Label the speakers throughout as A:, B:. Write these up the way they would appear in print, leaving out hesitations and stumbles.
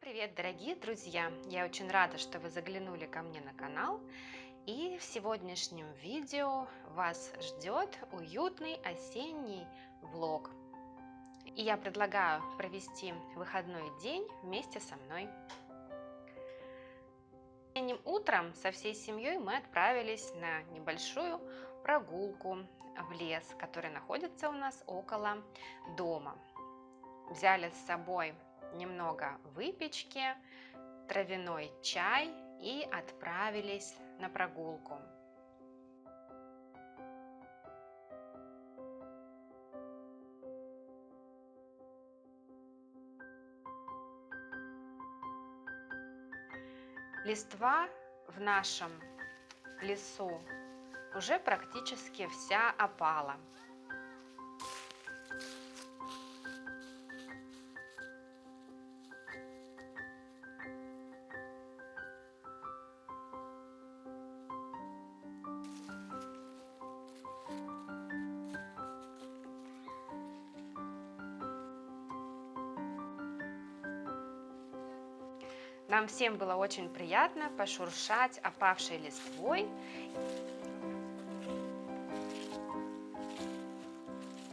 A: Привет, дорогие друзья! Я очень рада, что вы заглянули ко мне на канал. И в сегодняшнем видео вас ждет уютный осенний влог. И я предлагаю провести выходной день вместе со мной. Ранним утром со всей семьей мы отправились на небольшую прогулку в лес, который находится у нас около дома. Взяли с собой немного выпечки, травяной чай и отправились на прогулку. Листва в нашем лесу уже практически вся опала. Нам всем было очень приятно пошуршать опавшей листвой.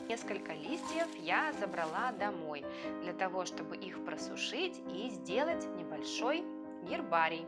A: Несколько листьев я забрала домой для того, чтобы их просушить и сделать небольшой гербарий.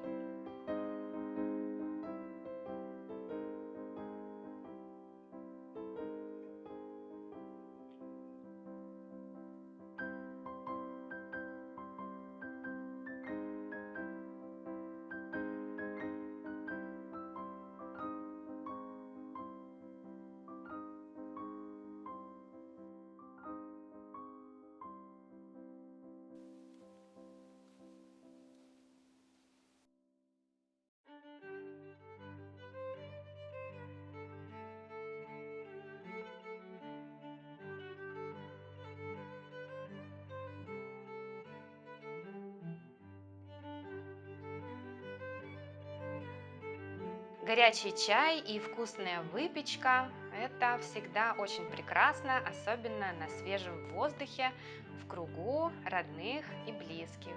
A: Горячий чай и вкусная выпечка – это всегда очень прекрасно, особенно на свежем воздухе, в кругу родных и близких.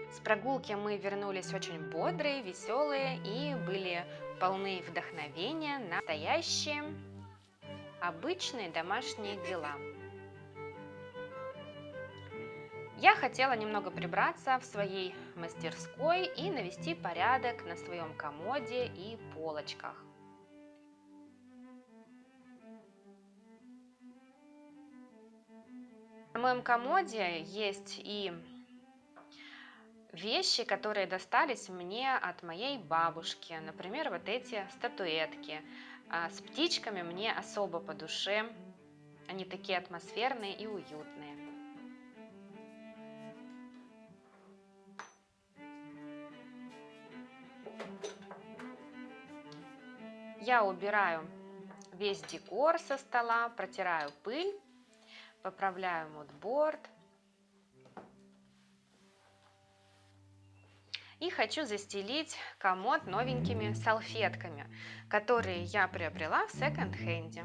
A: С прогулки мы вернулись очень бодрые, веселые и были полны вдохновения на настоящие обычные домашние дела. Я хотела немного прибраться в своей мастерской и навести порядок на своем комоде и полочках. На моем комоде есть и вещи, которые достались мне от моей бабушки. Например, вот эти статуэтки. С птичками мне особо по душе. Они такие атмосферные и уютные. Я убираю весь декор со стола, протираю пыль, поправляю мудборд. И хочу застелить комод новенькими салфетками, которые я приобрела в секонд-хенде.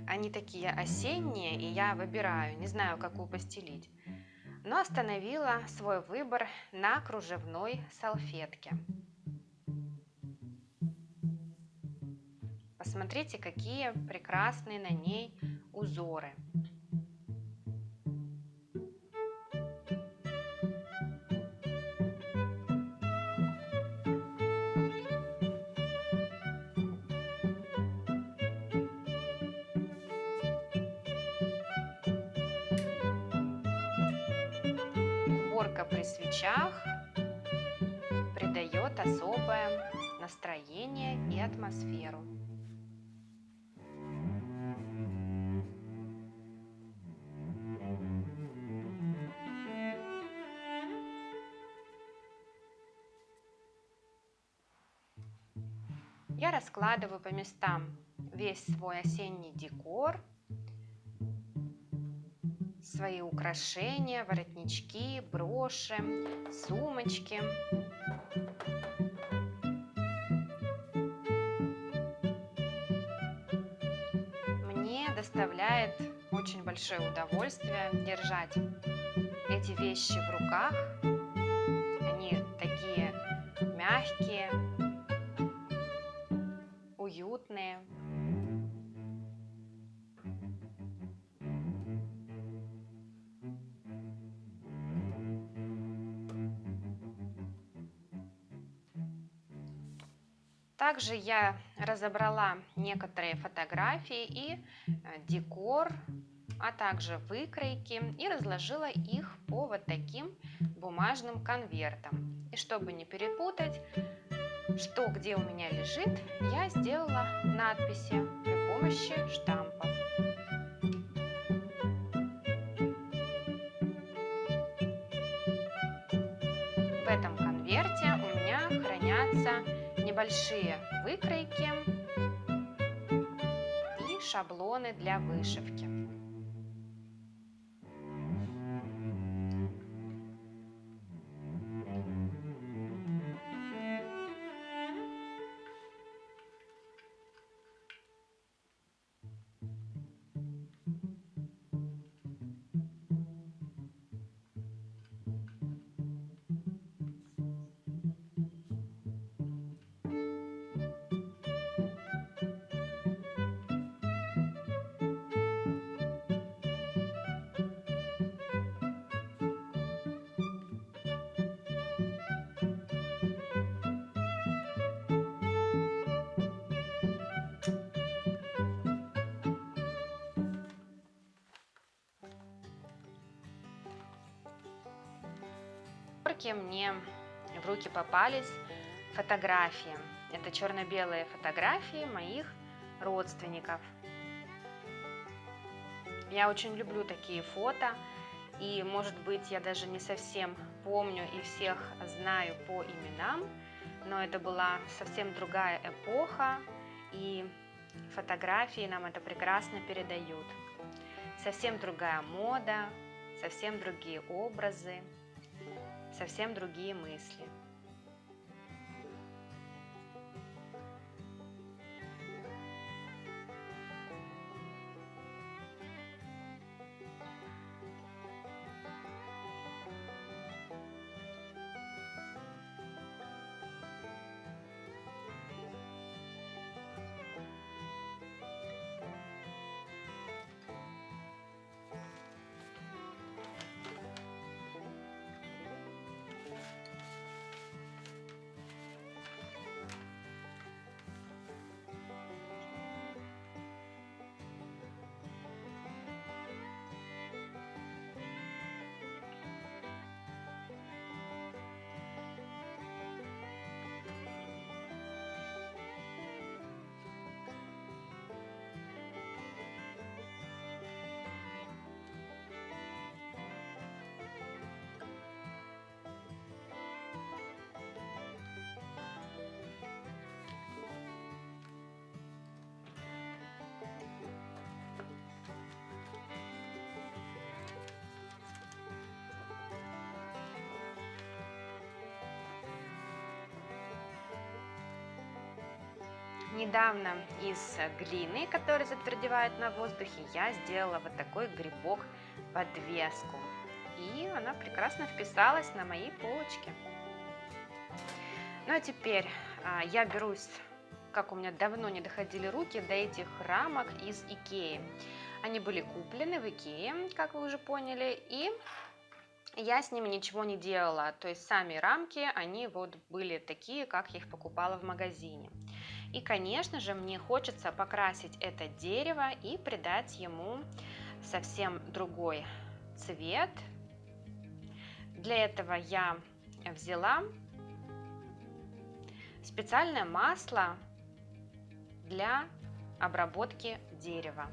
A: Они такие осенние, и я выбираю, не знаю, какую постелить. Но остановила свой выбор на кружевной салфетке. Посмотрите, какие прекрасные на ней узоры. Уборка при свечах придает особое настроение и атмосферу. Я раскладываю по местам весь свой осенний декор, свои украшения, воротнички, броши, сумочки. Мне доставляет очень большое удовольствие держать эти вещи в руках. Они такие мягкие, уютные. Также я разобрала некоторые фотографии и декор, а также выкройки, и разложила их по вот таким бумажным конвертам. И чтобы не перепутать, что где у меня лежит, я сделала надписи при помощи штампов. В этом конверте у меня хранятся небольшие выкройки и шаблоны для вышивки. Мне в руки попались фотографии. Это черно-белые фотографии моих родственников. Я очень люблю такие фото, и, может быть, я даже не совсем помню и всех знаю по именам, но это была совсем другая эпоха, и фотографии нам это прекрасно передают. Совсем другая мода, совсем другие образы, совсем другие мысли. Недавно из глины, которая затвердевает на воздухе, я сделала вот такой грибок-подвеску. И она прекрасно вписалась на мои полочки. Ну а теперь я берусь, как у меня давно не доходили руки до этих рамок из Икеи. Они были куплены в Икее, как вы уже поняли, и я с ними ничего не делала. То есть сами рамки, они вот были такие, как я их покупала в магазине. И, конечно же, мне хочется покрасить это дерево и придать ему совсем другой цвет. Для этого я взяла специальное масло для обработки дерева.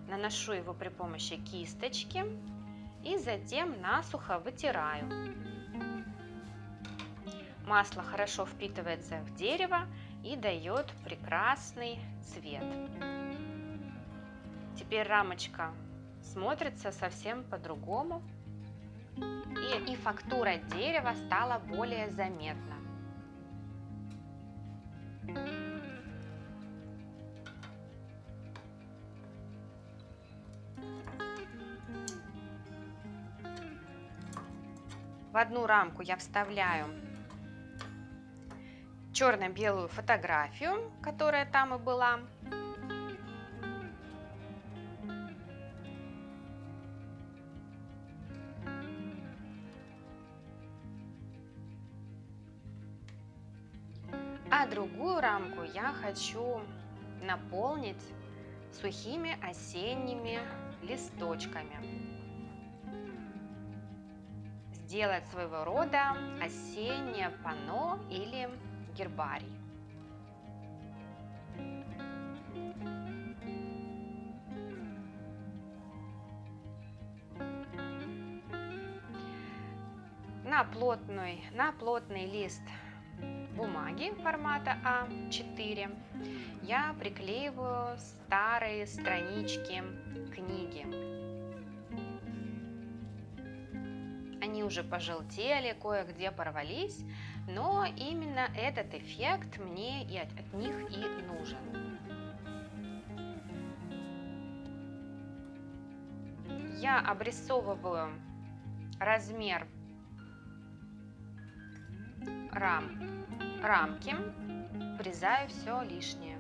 A: Наношу его при помощи кисточки и затем насухо вытираю. Масло хорошо впитывается в дерево и дает прекрасный цвет. Теперь рамочка смотрится совсем по-другому, и фактура дерева стала более заметна. В одну рамку я вставляю черно-белую фотографию, которая там и была. А другую рамку я хочу наполнить сухими осенними листочками. Сделать своего рода осеннее панно или гербарий. На плотный лист бумаги формата А4 я приклеиваю старые странички книги. Они уже пожелтели, кое-где порвались, но именно этот эффект мне и от них и нужен. Я обрисовываю размер рамки, вырезаю все лишнее.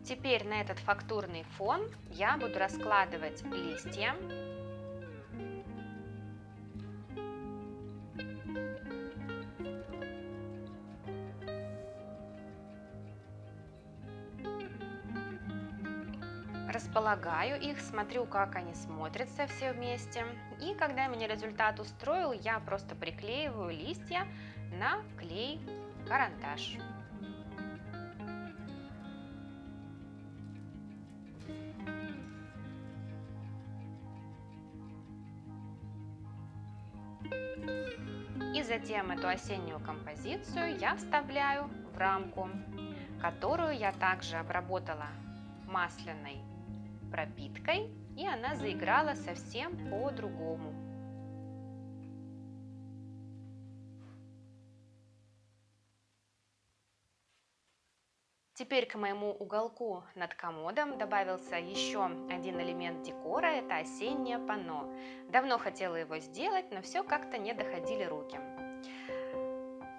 A: Теперь на этот фактурный фон я буду раскладывать листья. Располагаю их, смотрю, как они смотрятся все вместе. И когда меня результат устроил, я просто приклеиваю листья на клей-карандаш. И затем эту осеннюю композицию я вставляю в рамку, которую я также обработала масляной пропиткой, и она заиграла совсем по-другому. Теперь к моему уголку над комодом добавился еще один элемент декора – это осеннее панно. Давно хотела его сделать, но все как-то не доходили руки.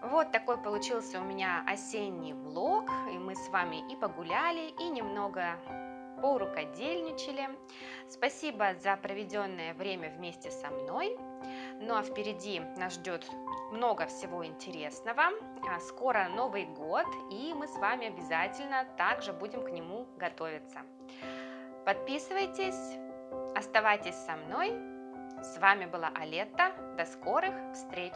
A: Вот такой получился у меня осенний влог, и мы с вами и погуляли, и немного порукодельничали. Спасибо за проведенное время вместе со мной. Ну а впереди нас ждет много всего интересного. Скоро Новый год, и мы с вами обязательно также будем к нему готовиться. Подписывайтесь, оставайтесь со мной. С вами была Алетта. До скорых встреч!